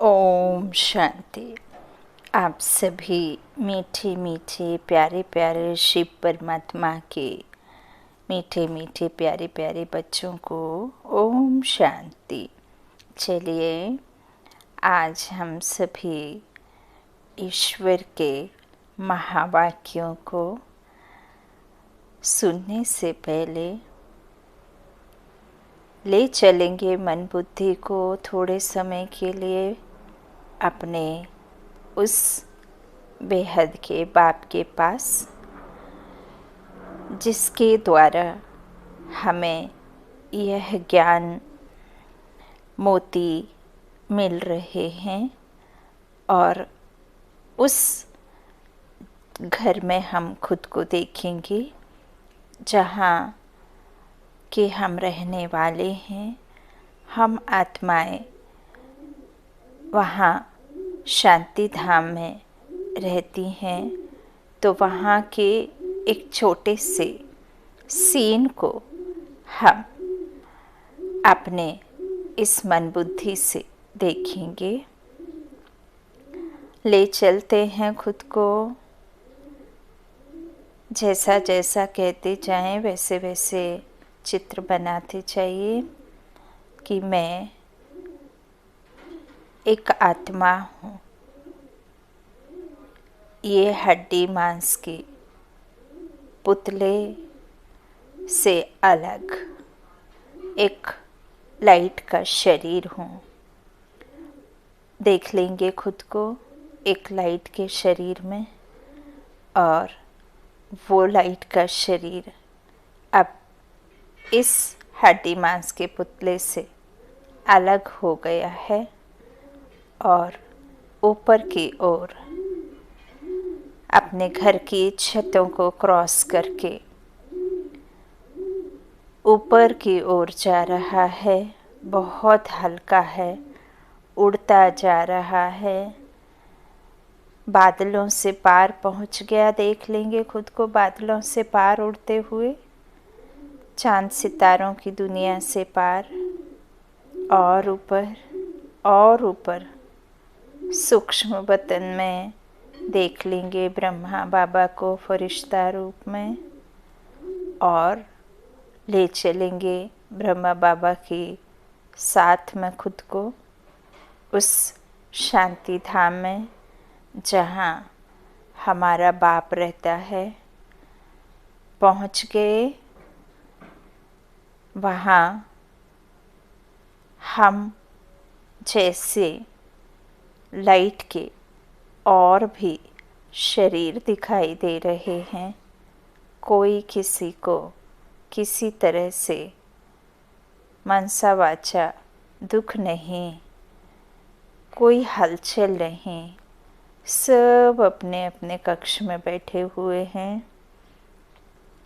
ओम शांति। आप सभी मीठे मीठे प्यारे प्यारे शिव परमात्मा के मीठे मीठे प्यारे प्यारे बच्चों को ओम शांति। चलिए आज हम सभी ईश्वर के महावाक्यों को सुनने से पहले ले चलेंगे मन बुद्धि को थोड़े समय के लिए अपने उस बेहद के बाप के पास, जिसके द्वारा हमें यह ज्ञान मोती मिल रहे हैं, और उस घर में हम खुद को देखेंगे जहाँ कि हम रहने वाले हैं। हम आत्माएं वहाँ शांति धाम में रहती हैं, तो वहाँ के एक छोटे से सीन को हम अपने इस मन बुद्धि से देखेंगे। ले चलते हैं खुद को, जैसा जैसा कहते जाएं वैसे वैसे चित्र बनाते जाइए कि मैं एक आत्मा हूँ। ये हड्डी मांस के पुतले से अलग एक लाइट का शरीर हूँ। देख लेंगे खुद को एक लाइट के शरीर में, और वो लाइट का शरीर अब इस हड्डी मांस के पुतले से अलग हो गया है, और ऊपर की ओर अपने घर की छतों को क्रॉस करके ऊपर की ओर जा रहा है। बहुत हल्का है, उड़ता जा रहा है, बादलों से पार पहुंच गया। देख लेंगे खुद को बादलों से पार उड़ते हुए, चांद सितारों की दुनिया से पार, और ऊपर सूक्ष्म वतन में देख लेंगे ब्रह्मा बाबा को फरिश्ता रूप में, और ले चलेंगे ब्रह्मा बाबा के साथ में खुद को उस शांति धाम में जहाँ हमारा बाप रहता है। पहुँच गए वहाँ हम जैसे लाइट के और भी शरीर दिखाई दे रहे हैं। कोई किसी को किसी तरह से मनसा वाचा दुख नहीं, कोई हलचल नहीं, सब अपने अपने कक्ष में बैठे हुए हैं।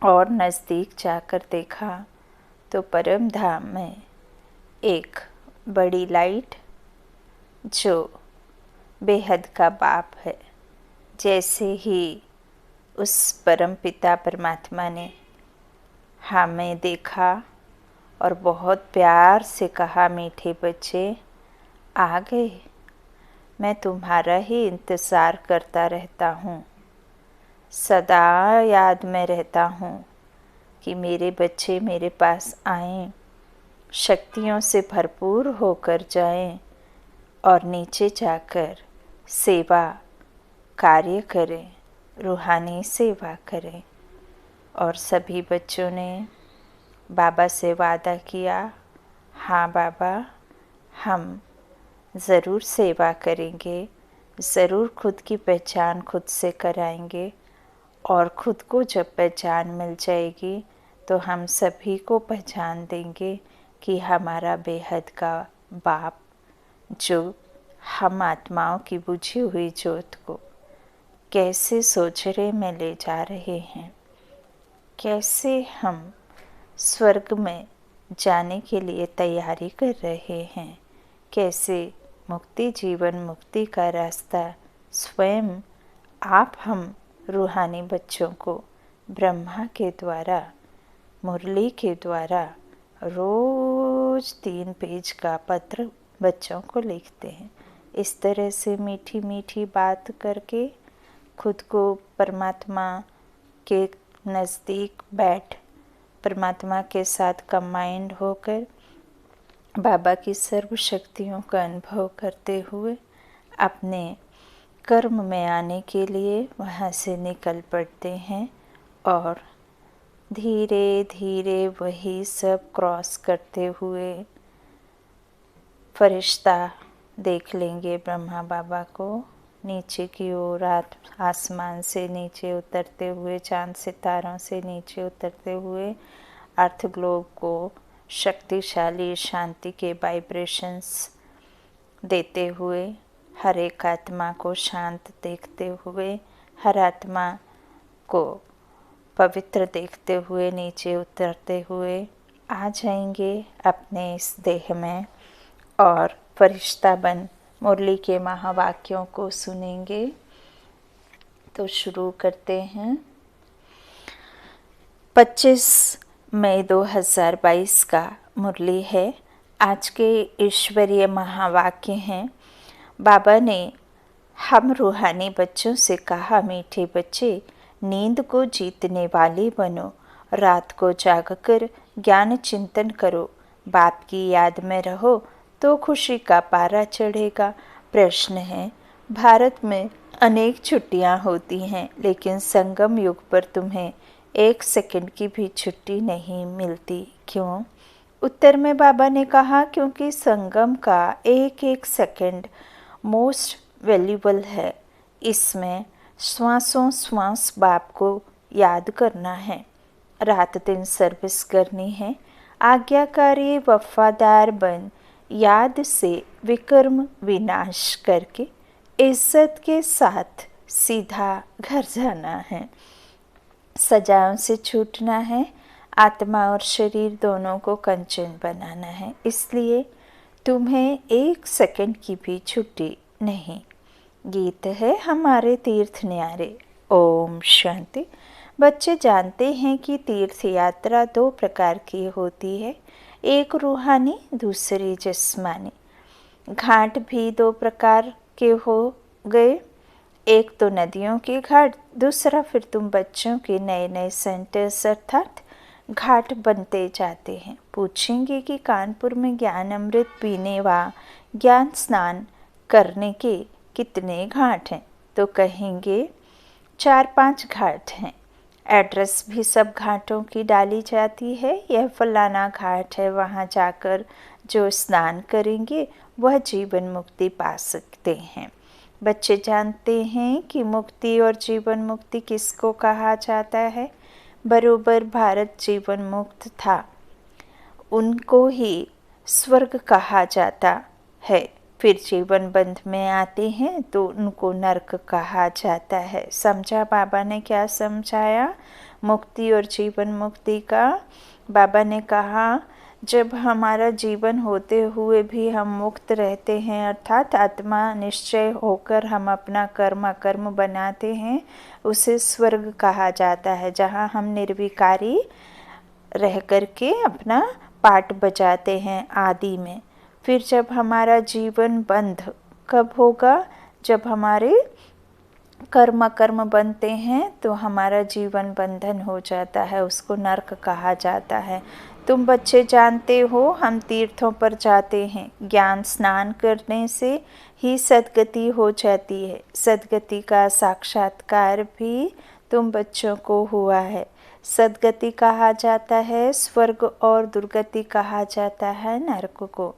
और नज़दीक जाकर देखा तो परम धाम में एक बड़ी लाइट जो बेहद का बाप है, जैसे ही उस परम पिता परमात्मा ने हमें देखा और बहुत प्यार से कहा, मीठे बच्चे आ गए, मैं तुम्हारा ही इंतज़ार करता रहता हूँ, सदा याद में रहता हूँ कि मेरे बच्चे मेरे पास आएं, शक्तियों से भरपूर होकर जाएं, और नीचे जाकर सेवा कार्य करें, रूहानी सेवा करें। और सभी बच्चों ने बाबा से वादा किया, हाँ बाबा, हम ज़रूर सेवा करेंगे, ज़रूर खुद की पहचान खुद से कराएंगे, और खुद को जब पहचान मिल जाएगी तो हम सभी को पहचान देंगे कि हमारा बेहद का बाप, जो हम आत्माओं की बुझी हुई ज्योत को कैसे सोचरे में ले जा रहे हैं, कैसे हम स्वर्ग में जाने के लिए तैयारी कर रहे हैं, कैसे मुक्ति जीवन मुक्ति का रास्ता स्वयं आप हम रूहानी बच्चों को ब्रह्मा के द्वारा मुरली के द्वारा रोज़ 3 पेज का पत्र बच्चों को लिखते हैं इस तरह से मीठी मीठी बात करके खुद को परमात्मा के नज़दीक बैठ परमात्मा के साथ कंबाइंड होकर बाबा की सर्व शक्तियों का अनुभव करते हुए अपने कर्म में आने के लिए वहाँ से निकल पड़ते हैं और धीरे धीरे वही सब क्रॉस करते हुए फरिश्ता देख लेंगे ब्रह्मा बाबा को नीचे की ओर आसमान से नीचे उतरते हुए, चांद सितारों से नीचे उतरते हुए अर्थ ग्लोब को शक्तिशाली शांति के वाइब्रेशंस देते हुए, हर एक आत्मा को शांत देखते हुए, हर आत्मा को पवित्र देखते हुए नीचे उतरते हुए आ जाएंगे अपने इस देह में और फरिश्ता बन मुरली के महावाक्यों को सुनेंगे। तो शुरू करते हैं। 25 मई 2022 का मुरली है। आज के ईश्वरीय महावाक्य हैं। बाबा ने हम रूहानी बच्चों से कहा, मीठे बच्चे, नींद को जीतने वाले बनो, रात को जागकर ज्ञान चिंतन करो, बाप की याद में रहो तो खुशी का पारा चढ़ेगा। प्रश्न है, भारत में अनेक छुट्टियां होती हैं, लेकिन संगम युग पर तुम्हें 1 सेकंड की भी छुट्टी नहीं मिलती, क्यों? उत्तर में बाबा ने कहा, क्योंकि संगम का एक एक सेकंड मोस्ट वैल्यूबल है। इसमें श्वासों श्वास बाप को याद करना है, रात दिन सर्विस करनी है। आज्ञाकारी वफादार बन याद से विकर्म विनाश करके इज्जत के साथ सीधा घर जाना है। सजाओं से छूटना है, आत्मा और शरीर दोनों को कंचन बनाना है। इसलिए तुम्हें 1 सेकंड की भी छुट्टी नहीं। गीत है हमारे तीर्थ न्यारे। ओम शांति। बच्चे जानते हैं कि तीर्थ यात्रा 2 प्रकार की होती है, एक रूहानी, दूसरी जिस्मानी। घाट भी 2 प्रकार के हो गए, एक तो नदियों के घाट, दूसरा फिर तुम बच्चों के नए नए सेंटर्स अर्थात घाट बनते जाते हैं। पूछेंगे कि कानपुर में ज्ञान अमृत पीने व ज्ञान स्नान करने के कितने घाट हैं, तो कहेंगे 4-5 घाट हैं। एड्रेस भी सब घाटों की डाली जाती है। यह फलाना घाट है, वहाँ जाकर जो स्नान करेंगे वह जीवन मुक्ति पा सकते हैं। बच्चे जानते हैं कि मुक्ति और जीवन मुक्ति किसको कहा जाता है? बरोबर भारत जीवन मुक्त था, उनको ही स्वर्ग कहा जाता है। फिर जीवन बंध में आते हैं तो उनको नरक कहा जाता है। समझा बाबा ने क्या समझाया मुक्ति और जीवन मुक्ति का? बाबा ने कहा, जब हमारा जीवन होते हुए भी हम मुक्त रहते हैं, अर्थात आत्मा निश्चय होकर हम अपना कर्म अकर्म बनाते हैं, उसे स्वर्ग कहा जाता है, जहाँ हम निर्विकारी रह करके अपना पाठ बजाते हैं आदि में। फिर जब हमारा जीवन बंध कब होगा? जब हमारे कर्म बनते हैं तो हमारा जीवन बंधन हो जाता है, उसको नरक कहा जाता है। तुम बच्चे जानते हो हम तीर्थों पर जाते हैं, ज्ञान स्नान करने से ही सद्गति हो जाती है। सद्गति का साक्षात्कार भी तुम बच्चों को हुआ है। सद्गति कहा जाता है स्वर्ग और दुर्गति कहा जाता है नरक को।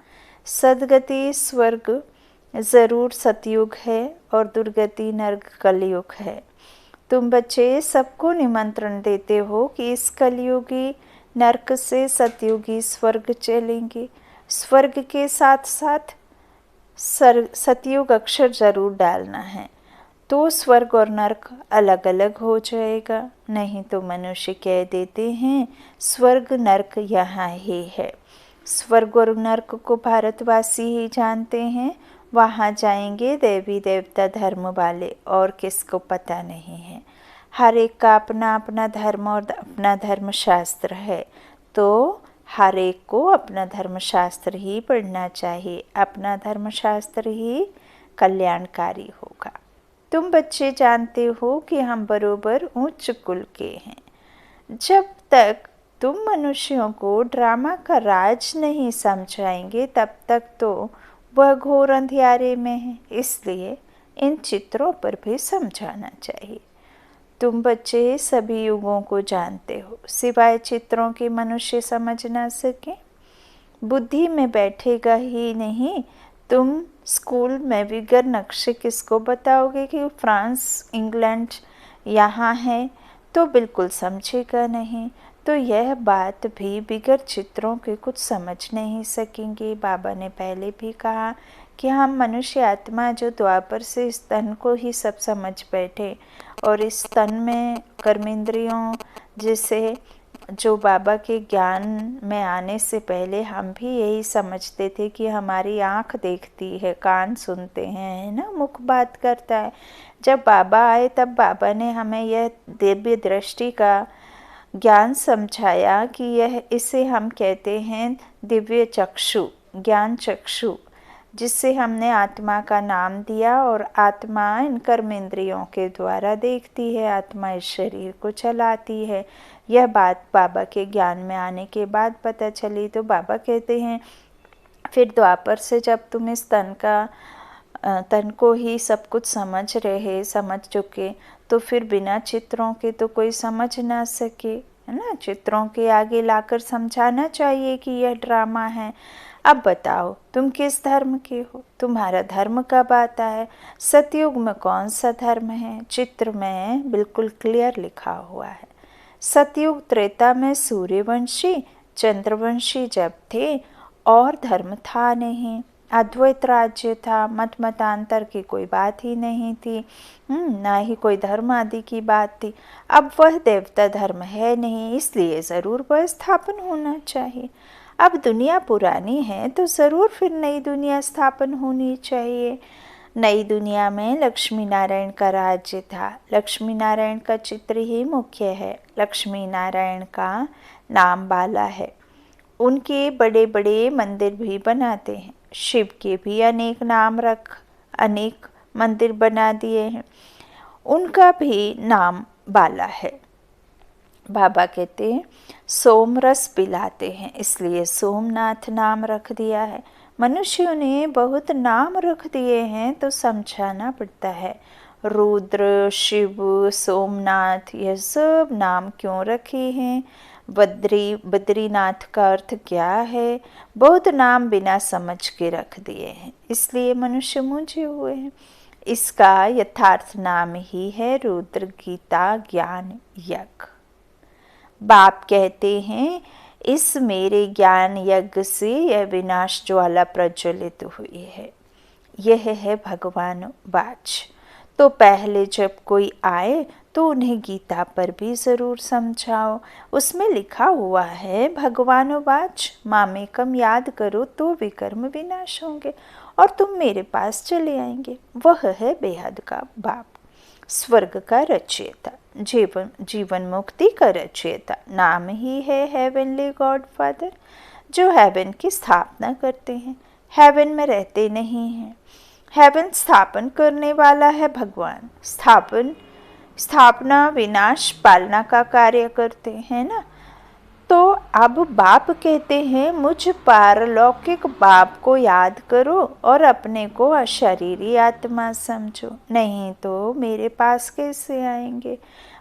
सद्गति स्वर्ग ज़रूर सतयुग है और दुर्गति नरक कलयुग है। तुम बच्चे सबको निमंत्रण देते हो कि इस कलयुगी नरक से सतयुगी स्वर्ग चलेंगे। स्वर्ग के साथ साथ सतयुग अक्षर जरूर डालना है, तो स्वर्ग और नरक अलग अलग हो जाएगा। नहीं तो मनुष्य कह देते हैं स्वर्ग नरक यहाँ ही है। स्वर्ग और नरक को भारतवासी ही जानते हैं। वहाँ जाएंगे देवी देवता धर्म वाले, और किसको पता नहीं है। हर एक का अपना अपना धर्म और अपना धर्मशास्त्र है, तो हर एक को अपना धर्मशास्त्र ही पढ़ना चाहिए, अपना धर्मशास्त्र ही कल्याणकारी होगा। तुम बच्चे जानते हो कि हम बरोबर उच्च कुल के हैं। जब तक तुम मनुष्यों को ड्रामा का राज नहीं समझाएंगे तब तक तो वह घोर अंधियारे में है, इसलिए इन चित्रों पर भी समझाना चाहिए। तुम बच्चे सभी युगों को जानते हो, सिवाय चित्रों के मनुष्य समझ ना सके। बुद्धि में बैठेगा ही नहीं। तुम स्कूल में बगैर नक्शे किसको बताओगे कि फ्रांस इंग्लैंड यहाँ है, तो बिल्कुल समझेगा नहीं। तो यह बात भी बगैर चित्रों के कुछ समझ नहीं सकेंगे। बाबा ने पहले भी कहा कि हम मनुष्य आत्मा जो द्वापर से इस तन को ही सब समझ बैठे, और इस तन में कर्मेंद्रियों जिसे जो बाबा के ज्ञान में आने से पहले हम भी यही समझते थे कि हमारी आँख देखती है, कान सुनते हैं, है ना, मुख बात करता है। जब बाबा आए तब बाबा ने हमें यह दिव्य दृष्टि का ज्ञान समझाया कि यह इसे हम कहते हैं दिव्य चक्षु, ज्ञान चक्षु, जिससे हमने आत्मा का नाम दिया। और आत्मा इन कर्मेंद्रियों के द्वारा देखती है, आत्मा इस शरीर को चलाती है। यह बात बाबा के ज्ञान में आने के बाद पता चली। तो बाबा कहते हैं फिर द्वापर से जब तुम इस तन को ही सब कुछ समझ चुके, तो फिर बिना चित्रों के तो कोई समझ ना सके, है ना। चित्रों के आगे लाकर समझाना चाहिए कि यह ड्रामा है। अब बताओ तुम किस धर्म के हो, तुम्हारा धर्म कब आता है, सतयुग में कौन सा धर्म है। चित्र में बिल्कुल क्लियर लिखा हुआ है। सतयुग त्रेता में सूर्यवंशी चंद्रवंशी जब थे और धर्म था नहीं, अद्वैत राज्य था, मत मतांतर की कोई बात ही नहीं थी, ना ही कोई धर्म आदि की बात थी। अब वह देवता धर्म है नहीं, इसलिए ज़रूर वह स्थापन होना चाहिए। अब दुनिया पुरानी है तो ज़रूर फिर नई दुनिया स्थापन होनी चाहिए। नई दुनिया में लक्ष्मी नारायण का राज्य था। लक्ष्मी नारायण का चित्र ही मुख्य है। लक्ष्मी नारायण का नाम बाला है। उनके बड़े बड़े मंदिर भी बनाते हैं। शिव के भी अनेक नाम रख अनेक मंदिर बना दिए हैं, उनका भी नाम बाला है। बाबा कहते हैं सोम रस पिलाते हैं, इसलिए सोमनाथ नाम रख दिया है। मनुष्यों ने बहुत नाम रख दिए हैं तो समझाना पड़ता है। रुद्र, शिव, सोमनाथ, यह सब नाम क्यों रखे हैं। बद्रीनाथ का अर्थ क्या है। बहुत नाम बिना समझ के रख दिए हैं, इसलिए मनुष्य मूंझे हुए हैं। इसका यथार्थ नाम ही है रुद्र गीता ज्ञान यज्ञ। बाप कहते हैं इस मेरे ज्ञान यज्ञ से यह विनाश ज्वाला प्रज्वलित हुई है। यह है भगवान वाच। तो पहले जब कोई आए तो उन्हें गीता पर भी ज़रूर समझाओ। उसमें लिखा हुआ है भगवान वाच मामेकम याद करो तो विकर्म विनाश होंगे और तुम मेरे पास चले आएंगे। वह है बेहद का बाप, स्वर्ग का रचयिता, जीवन मुक्ति का रचयिता। नाम ही है हेवनली गॉड फादर, जो हेवन की स्थापना करते हैं, हेवन में रहते नहीं हैं। हेवन स्थापन करने वाला है भगवान। स्थापना विनाश पालना का कार्य करते हैं ना। तो अब बाप कहते हैं मुझ पारलौकिक बाप को याद करो और अपने को अशरीरी आत्मा समझो, नहीं तो मेरे पास कैसे आएंगे।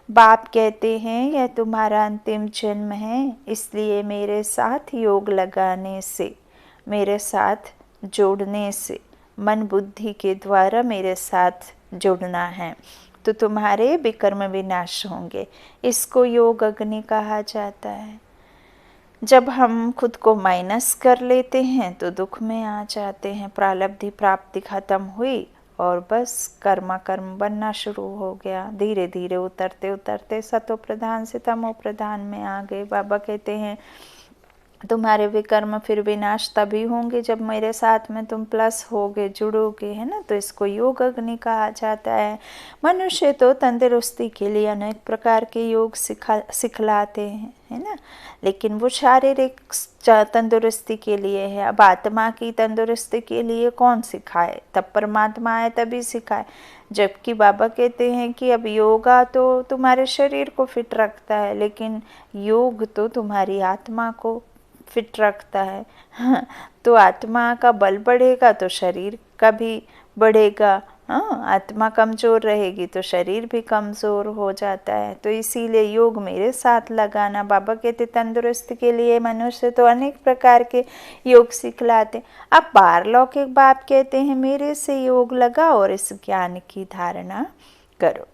बाप कहते हैं यह तुम्हारा अंतिम जन्म है, इसलिए मेरे साथ योग लगाने से, मेरे साथ जोड़ने से, मन बुद्धि के द्वारा मेरे साथ जुड़ना है तो तुम्हारे विकर्म विनाश होंगे। इसको योग अग्नि कहा जाता है। जब हम खुद को माइनस कर लेते हैं तो दुख में आ जाते हैं। प्रारब्धि प्राप्ति खत्म हुई और बस कर्म बनना शुरू हो गया। धीरे धीरे उतरते उतरते सतो प्रधान से तमो प्रधान में आ गए। बाबा कहते हैं तुम्हारे विकर्म फिर विनाश तभी होंगे जब मेरे साथ में तुम प्लस होगे, जुड़ोगे, है ना। तो इसको योग अग्नि कहा जाता है। मनुष्य तो तंदुरुस्ती के लिए अनेक प्रकार के योग सिखलाते हैं, है ना, लेकिन वो शारीरिक तंदुरुस्ती के लिए है। अब आत्मा की तंदुरुस्ती के लिए कौन सिखाए? तब परमात्मा आए तभी सिखाए। जबकि बाबा कहते हैं कि अब योगा तो तुम्हारे शरीर को फिट रखता है, लेकिन योग तो तुम्हारी आत्मा को फिट रखता है। हाँ, तो आत्मा का बल बढ़ेगा तो शरीर का भी बढ़ेगा। हाँ, आत्मा कमज़ोर रहेगी तो शरीर भी कमज़ोर हो जाता है। तो इसीलिए योग मेरे साथ लगाना। बाबा कहते तंदुरुस्त के लिए मनुष्य तो अनेक प्रकार के योग सिखलाते। अब पारलौकिक बाप कहते हैं मेरे से योग लगा और इस ज्ञान की धारणा करो,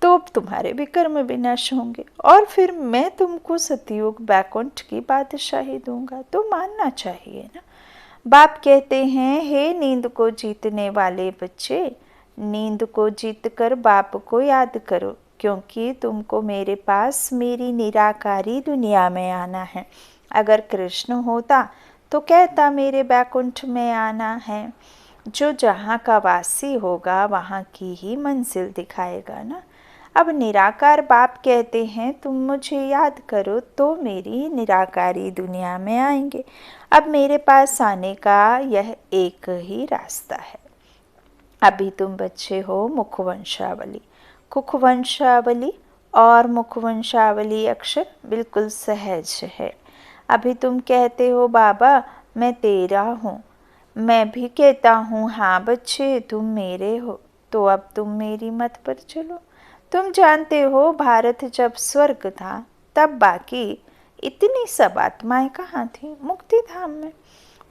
तो तुम्हारे भी कर्म विनाश होंगे और फिर मैं तुमको सतयुग बैकुंठ की बादशाही दूंगा। तो मानना चाहिए ना। बाप कहते हैं हे नींद को जीतने वाले बच्चे, नींद को जीतकर बाप को याद करो, क्योंकि तुमको मेरे पास मेरी निराकारी दुनिया में आना है। अगर कृष्ण होता तो कहता मेरे बैकुंठ में आना है। जो जहाँ का वासी होगा वहाँ की ही मंजिल दिखाएगा ना। अब निराकार बाप कहते हैं तुम मुझे याद करो तो मेरी निराकारी दुनिया में आएंगे। अब मेरे पास आने का यह एक ही रास्ता है। अभी तुम बच्चे हो मुखवंशावली, कुखवंशावली और मुखवंशावली अक्षर बिल्कुल सहज है। अभी तुम कहते हो बाबा मैं तेरा हूँ, मैं भी कहता हूँ हाँ बच्चे तुम मेरे हो। तो अब तुम मेरी मत पर चलो। तुम जानते हो भारत जब स्वर्ग था तब बाकी इतनी सब आत्माएं कहाँ थी? मुक्ति धाम में।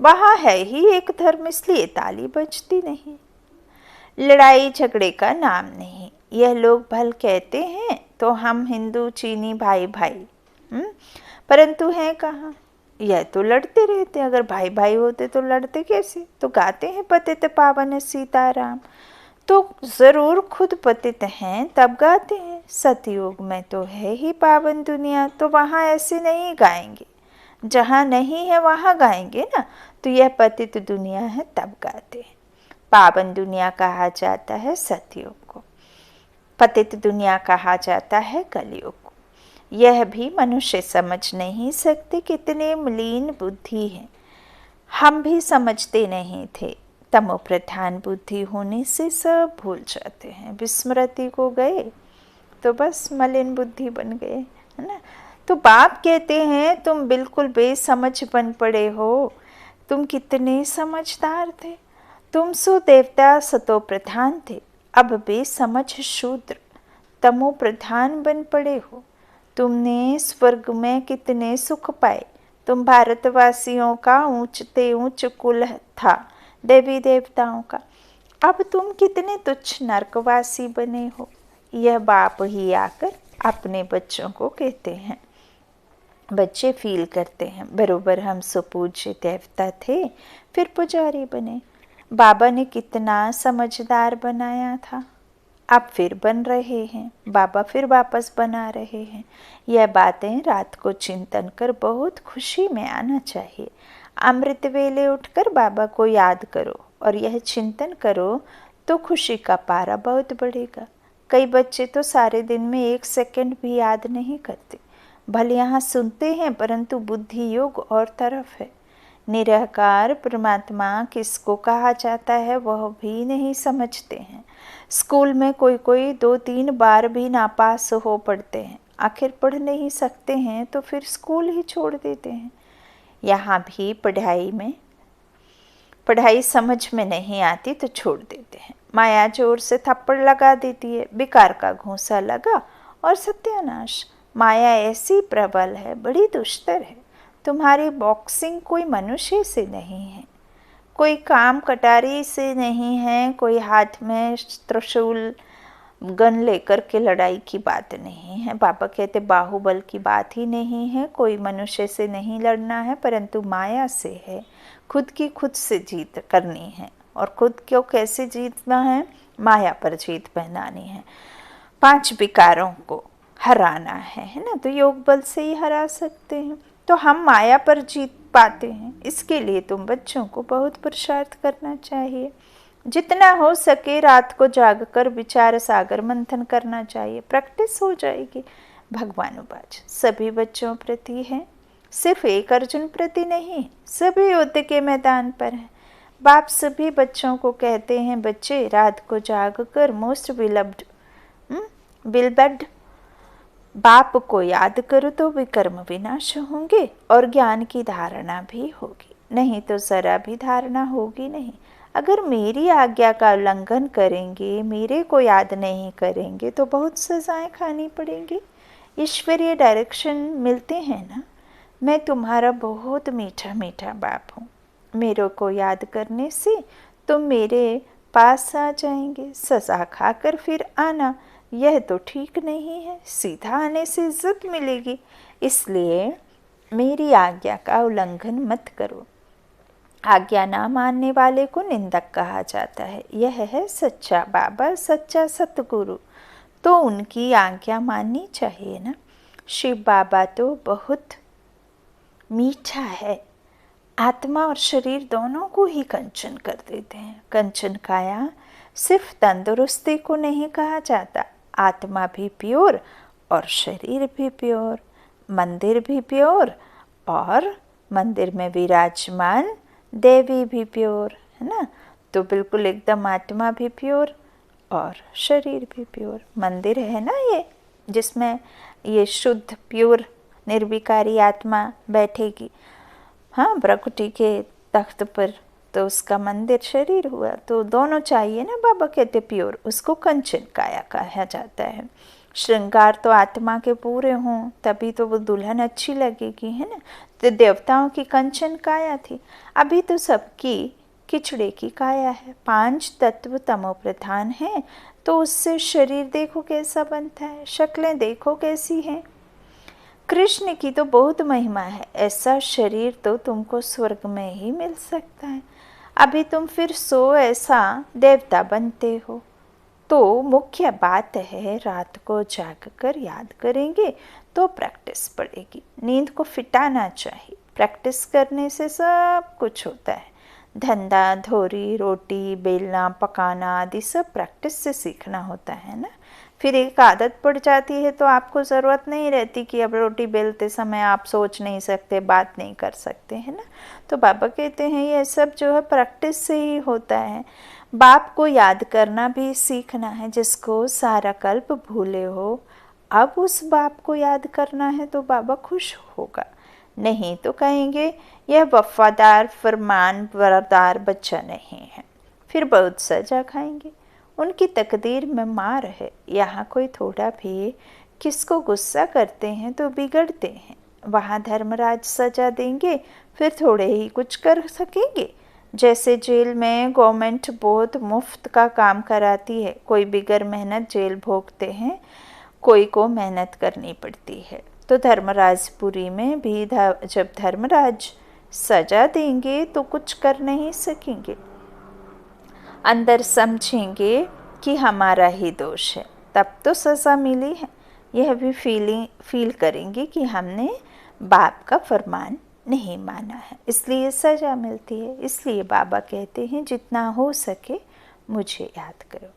वहाँ है ही एक धर्म, इसलिए ताली बजती नहीं, लड़ाई झगड़े का नाम नहीं। यह लोग भल कहते हैं तो हम हिंदू चीनी भाई भाई, परंतु हैं कहाँ? यह तो लड़ते रहते। अगर भाई भाई होते तो लड़ते कैसे? तो गाते हैं पतित पावन सीताराम, तो ज़रूर खुद पतित हैं तब गाते हैं। सतयुग में तो है ही पावन दुनिया, तो वहाँ ऐसे नहीं गाएंगे। जहाँ नहीं है वहाँ गाएंगे ना। तो यह पतित दुनिया है तब गाते हैं। पावन दुनिया कहा जाता है सतयुग को, पतित दुनिया कहा जाता है कलयुग को। यह भी मनुष्य समझ नहीं सकते, कितने मलिन बुद्धि है। हम भी समझते नहीं थे। तमो प्रधान बुद्धि होने से सब भूल जाते हैं। विस्मृति को गए तो बस मलिन बुद्धि बन गए, है ना। तो बाप कहते हैं तुम बिल्कुल बेसमझ बन पड़े हो। तुम कितने समझदार थे। तुम सो देवता सतो प्रधान थे, अब बेसमझ शूद्र तमो प्रधान बन पड़े हो। तुमने स्वर्ग में कितने सुख पाए। तुम भारतवासियों का ऊंचते ऊंच कुल था, देवी देवताओं का। अब तुम कितने तुच्छ नरकवासी बने हो। यह बाप ही आकर अपने बच्चों को कहते हैं। बच्चे फील करते हैं बरोबर हम सुपूज्य देवता थे फिर पुजारी बने। बाबा ने कितना समझदार बनाया था, अब फिर बन रहे हैं। बाबा फिर वापस बना रहे हैं। यह बातें रात को चिंतन कर बहुत खुशी में आना चाहिए। अमृत वेले उठकर बाबा को याद करो और यह चिंतन करो तो खुशी का पारा बहुत बढ़ेगा। कई बच्चे तो सारे दिन में 1 सेकंड भी याद नहीं करते। भले यहाँ सुनते हैं परंतु बुद्धि योग और तरफ है। निराकार परमात्मा किसको कहा जाता है वह भी नहीं समझते हैं। स्कूल में कोई कोई 2-3 बार भी नापास हो पड़ते हैं। आखिर पढ़ नहीं सकते हैं तो फिर स्कूल ही छोड़ देते हैं। यहाँ भी पढ़ाई समझ में नहीं आती तो छोड़ देते हैं। माया जोर से थप्पड़ लगा देती है, बेकार का घूंसा लगा और सत्यानाश। माया ऐसी प्रबल है, बड़ी दुष्टर है। तुम्हारी बॉक्सिंग कोई मनुष्य से नहीं है, कोई काम कटारी से नहीं है, कोई हाथ में त्रिशूल गन लेकर के लड़ाई की बात नहीं है। बाबा कहते बाहुबल की बात ही नहीं है। कोई मनुष्य से नहीं लड़ना है परंतु माया से है। खुद की खुद से जीत करनी है। और खुद को कैसे जीतना है? माया पर जीत पहनानी है। 5 विकारों को हराना है ना। तो योग बल से ही हरा सकते हैं। तो हम माया पर जीत पाते हैं। इसके लिए तुम बच्चों को बहुत पुरुषार्थ करना चाहिए। जितना हो सके रात को जागकर विचार सागर मंथन करना चाहिए। प्रैक्टिस हो जाएगी। भगवानुवाच सभी बच्चों प्रति है, सिर्फ एक अर्जुन प्रति नहीं। सभी युद्ध के मैदान पर हैं। बाप सभी बच्चों को कहते हैं, बच्चे रात को जागकर मोस्ट बिलबड बाप को याद करो तो विकर्म विनाश होंगे और ज्ञान की धारणा भी होगी। नहीं तो जरा भी धारणा होगी नहीं। अगर मेरी आज्ञा का उल्लंघन करेंगे, मेरे को याद नहीं करेंगे तो बहुत सजाएं खानी पड़ेंगी। ईश्वरीय डायरेक्शन मिलते हैं ना। मैं तुम्हारा बहुत मीठा मीठा बाप हूँ। मेरे को याद करने से तुम मेरे पास आ जाएंगे। सजा खाकर फिर आना यह तो ठीक नहीं है। सीधा आने से इज्जत मिलेगी। इसलिए मेरी आज्ञा का उल्लंघन मत करो। आज्ञा ना मानने वाले को निंदक कहा जाता है। यह है सच्चा बाबा, सच्चा सतगुरु। तो उनकी आज्ञा माननी चाहिए ना। शिव बाबा तो बहुत मीठा है। आत्मा और शरीर दोनों को ही कंचन कर देते हैं। कंचन काया सिर्फ तंदुरुस्ती को नहीं कहा जाता। आत्मा भी प्योर और शरीर भी प्योर, मंदिर भी प्योर और मंदिर में विराजमान देवी भी प्योर, है ना। तो बिल्कुल एकदम आत्मा भी प्योर और शरीर भी प्योर। मंदिर है ना ये, जिसमें ये शुद्ध प्योर निर्विकारी आत्मा बैठेगी। हाँ, प्रकृति के तख्त पर, तो उसका मंदिर शरीर हुआ। तो दोनों चाहिए ना। बाबा कहते प्योर, उसको कंचन काया कहा जाता है। श्रृंगार तो आत्मा के पूरे हों तभी तो वो दुल्हन अच्छी लगेगी, है ना। तो देवताओं की कंचन काया थी। अभी तो सबकी किचड़े की काया है। 5 तत्व तमो प्रधान है, तो उससे शरीर देखो कैसा बनता है, शक्लें देखो कैसी हैं। कृष्ण की तो बहुत महिमा है। ऐसा शरीर तो तुमको स्वर्ग में ही मिल सकता है। अभी तुम फिर ऐसा देवता बनते हो। तो मुख्य बात है रात को जागकर याद करेंगे तो प्रैक्टिस पड़ेगी। नींद को फिटाना चाहिए। प्रैक्टिस करने से सब कुछ होता है। धंधा, धोरी, रोटी बेलना, पकाना आदि सब प्रैक्टिस से सीखना होता है ना। फिर एक आदत पड़ जाती है तो आपको ज़रूरत नहीं रहती कि अब रोटी बेलते समय आप सोच नहीं सकते, बात नहीं कर सकते, है ना। तो बाबा कहते हैं ये सब जो है प्रैक्टिस से ही होता है। बाप को याद करना भी सीखना है। जिसको सारा कल्प भूले हो, अब उस बाप को याद करना है तो बाबा खुश होगा। नहीं तो कहेंगे यह वफादार फरमान बरदार बच्चा नहीं है। फिर बहुत सजा खाएंगे। उनकी तकदीर में मार है। यहाँ कोई थोड़ा भी किसको गुस्सा करते हैं तो बिगड़ते हैं। वहाँ धर्मराज सजा देंगे, फिर थोड़े ही कुछ कर सकेंगे। जैसे जेल में गवर्नमेंट बहुत मुफ्त का काम कराती है। कोई बिगर मेहनत जेल भोगते हैं, कोई को मेहनत करनी पड़ती है। तो धर्मराजपुरी में भी जब धर्मराज सजा देंगे तो कुछ कर नहीं सकेंगे। अंदर समझेंगे कि हमारा ही दोष है, तब तो सज़ा मिली है। यह भी फील करेंगे कि हमने बाप का फरमान नहीं माना है, इसलिए सज़ा मिलती है। इसलिए बाबा कहते हैं जितना हो सके मुझे याद करो।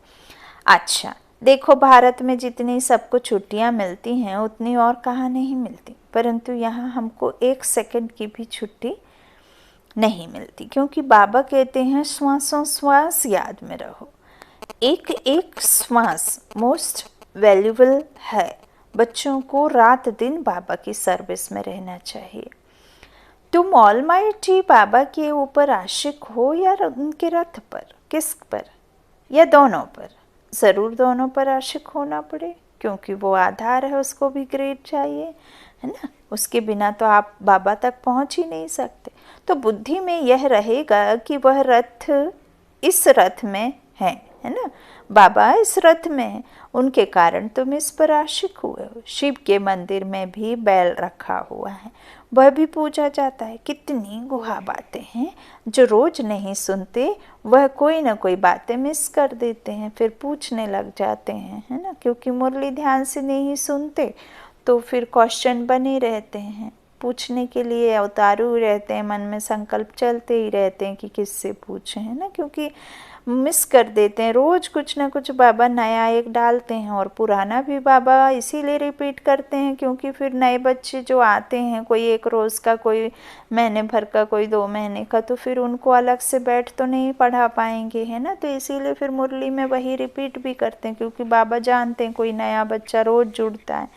अच्छा देखो, भारत में जितनी सबको छुट्टियां मिलती हैं उतनी और कहाँ नहीं मिलती, परंतु यहाँ हमको 1 सेकंड की भी छुट्टी नहीं मिलती, क्योंकि बाबा कहते हैं श्वासों श्वास याद में रहो। एक एक श्वास मोस्ट वैल्यूबल है। बच्चों को रात दिन बाबा की सर्विस में रहना चाहिए। तुम ऑलमाइटी बाबा के ऊपर आशिक हो या उनके रथ पर, किस पर, या दोनों पर? ज़रूर दोनों पर आशिक होना पड़े, क्योंकि वो आधार है, उसको भी ग्रेड चाहिए, है ना। उसके बिना तो आप बाबा तक पहुंच ही नहीं सकते। तो बुद्धि में यह रहेगा कि वह रथ इस रथ में है ना। बाबा इस रथ में है, उनके कारण तुम इस पर आशिक हुए हो। शिव के मंदिर में भी बैल रखा हुआ है, वह भी पूजा जाता है। कितनी गुहा बातें हैं जो रोज नहीं सुनते, वह कोई ना कोई बातें मिस कर देते हैं, फिर पूछने लग जाते हैं, है ना। क्योंकि मुरली ध्यान से नहीं सुनते तो फिर क्वेश्चन बने रहते हैं। पूछने के लिए उतारू रहते हैं, मन में संकल्प चलते ही रहते हैं कि किससे पूछें, है ना, क्योंकि मिस कर देते हैं। रोज़ कुछ ना कुछ बाबा नया एक डालते हैं और पुराना भी बाबा इसीलिए रिपीट करते हैं क्योंकि फिर नए बच्चे जो आते हैं, कोई 1 रोज़ का, कोई महीने भर का, कोई 2 महीने का, तो फिर उनको अलग से बैठ तो नहीं पढ़ा पाएंगे, है ना। तो इसीलिए फिर मुरली में वही रिपीट भी करते हैं क्योंकि बाबा जानते हैं कोई नया बच्चा रोज़ जुड़ता है।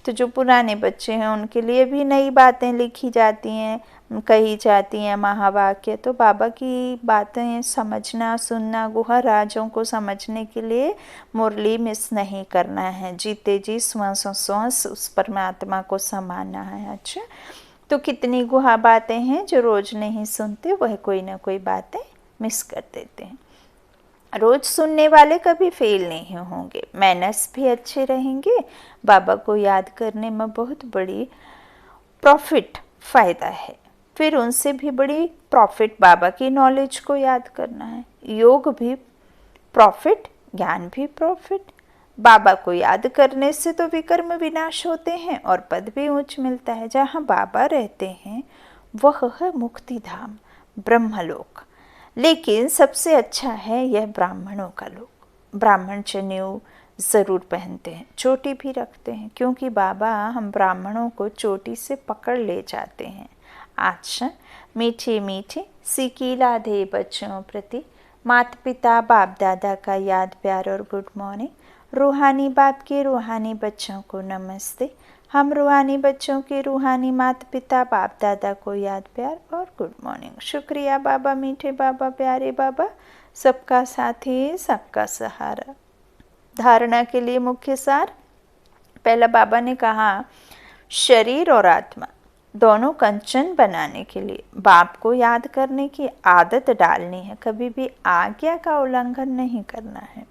तो जो पुराने बच्चे हैं उनके लिए भी नई बातें लिखी जाती हैं, कही जाती हैं महावाक्य। तो बाबा की बातें समझना, सुनना, गुहा राजों को समझने के लिए मुरली मिस नहीं करना है। जीते जी श्वास श्वास उस परमात्मा को समाना है। अच्छा, तो कितनी गुहा बातें हैं जो रोज़ नहीं सुनते, वह कोई ना कोई बातें मिस कर देते हैं। रोज़ सुनने वाले कभी फेल नहीं होंगे, मैनर्स भी अच्छे रहेंगे। बाबा को याद करने में बहुत बड़ी प्रॉफिट, फ़ायदा है। फिर उनसे भी बड़ी प्रॉफिट बाबा की नॉलेज को याद करना है। योग भी प्रॉफिट, ज्ञान भी प्रॉफिट। बाबा को याद करने से तो विकर्म विनाश होते हैं और पद भी ऊंच मिलता है। जहाँ बाबा रहते हैं वह है मुक्ति धाम, ब्रह्मलोक। लेकिन सबसे अच्छा है यह ब्राह्मणों का लोक। ब्राह्मण जनेऊ ज़रूर पहनते हैं, चोटी भी रखते हैं, क्योंकि बाबा हम ब्राह्मणों को चोटी से पकड़ ले जाते हैं। अच्छा, मीठे मीठे सिकीला दे बच्चों प्रति माता पिता बाप दादा का याद प्यार और गुड मॉर्निंग। रूहानी बाप के रूहानी बच्चों को नमस्ते। हम रूहानी बच्चों के रूहानी माता पिता बाप दादा को याद प्यार और गुड मॉर्निंग। शुक्रिया बाबा, मीठे बाबा, प्यारे बाबा, सबका साथी, सबका सहारा। धारणा के लिए मुख्य सार। पहला बाबा ने कहा शरीर और आत्मा दोनों कंचन बनाने के लिए बाप को याद करने की आदत डालनी है, कभी भी आज्ञा का उल्लंघन नहीं करना है।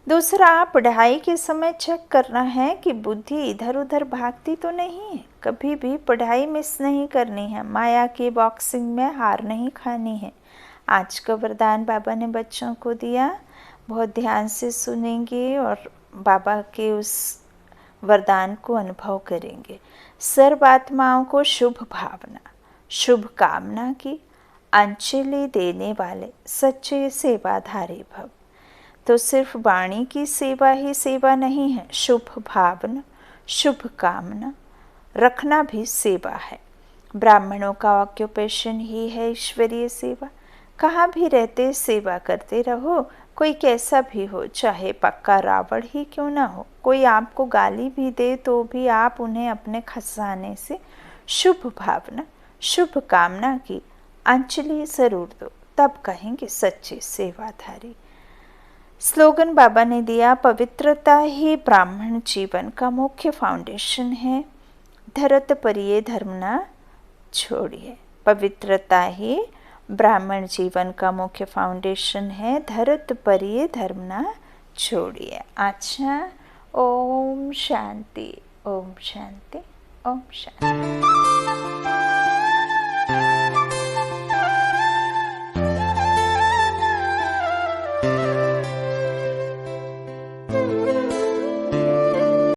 दूसरा, पढ़ाई के समय चेक करना है कि बुद्धि इधर उधर भागती तो नहीं है। कभी भी पढ़ाई मिस नहीं करनी है, माया की बॉक्सिंग में हार नहीं खानी है। आज का वरदान बाबा ने बच्चों को दिया, बहुत ध्यान से सुनेंगे और बाबा के उस वरदान को अनुभव करेंगे। सर्व आत्माओं को शुभ भावना, शुभ कामना की अंजलि देने वाले सच्चे सेवाधारी भव। तो सिर्फ वाणी की सेवा ही सेवा नहीं है, शुभ भावना, शुभ कामना रखना भी सेवा है। ब्राह्मणों का ऑक्यूपेशन ही है ईश्वरीय सेवा। कहाँ भी रहते सेवा करते रहो, कोई कैसा भी हो, चाहे पक्का रावण ही क्यों ना हो। कोई आपको गाली भी दे तो भी आप उन्हें अपने खजाने से शुभ भावना, शुभ कामना की अंजलि जरूर दो, तब कहेंगे सच्चे सेवाधारी। स्लोगन बाबा ने दिया, पवित्रता ही ब्राह्मण जीवन का मुख्य फाउंडेशन है, धरत परिये धर्म ना छोड़िए। पवित्रता ही ब्राह्मण जीवन का मुख्य फाउंडेशन है, धरत परिये धर्म ना छोड़िए। अच्छा, ओम शांति, ओम शांति, ओम शांति।